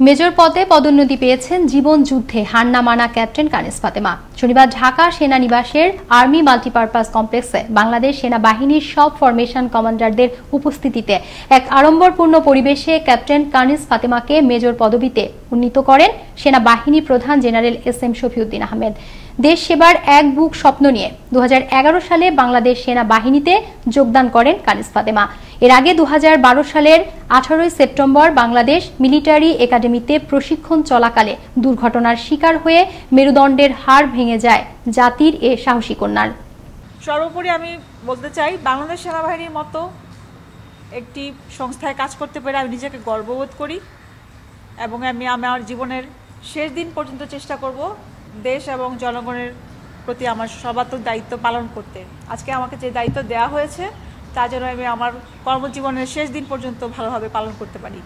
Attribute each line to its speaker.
Speaker 1: Major পদে পদোন্নতি পেয়েছেন জীবন যুদ্ধে হার না মানা ক্যাপ্টেন কানিজ ফাতেমা। শনিবার ঢাকা সেনানিবাসের আর্মি মাল্টিপারপাস কমপ্লেক্সে বাংলাদেশ সেনাবাহিনীর সব ফরমেশন কমান্ডারদের উপস্থিতিতে এক আড়ম্বরপূর্ণ পরিবেশে ক্যাপ্টেন কানিজ ফাতেমাকে মেজর পদবিতে উন্নীত করেন সেনাবাহিনী প্রধান জেনারেল এস.এম. শফিউদ্দিন আহমেদ। দেশ সেবার এক বুক স্বপ্ন নিয়ে 2011 সালে বাংলাদেশ সেনাবাহিনীতে যোগদান করেন কানিজ ফাতেমা। এর আগে 2012 সালের 18 সেপ্টেম্বর বাংলাদেশ মিলিটারি একাডেমিতে প্রশিক্ষণ চলাকালে দুর্ঘটনার শিকার হয়ে মেরুদণ্ডের হাড় ভেঙে যায় জাতির এ সাহসী কন্যার।
Speaker 2: সর্বোপরি আমি বলতে চাই, বাংলাদেশ সেনাবাহিনীর মতো একটি সংস্থায় কাজ করতে পেরে আমি নিজেকে গর্ববোধ করি এবং আমি আমার জীবনের শেষ দিন পর্যন্ত চেষ্টা করব দেশ এবং জনগণের প্রতি আমার সর্বাত্মক দায়িত্ব পালন করতে। আজকে আমাকে যে দায়িত্ব দেওয়া হয়েছে তা যেন আমি আমার কর্মজীবনের শেষ দিন পর্যন্ত ভালোভাবে পালন করতে পারি।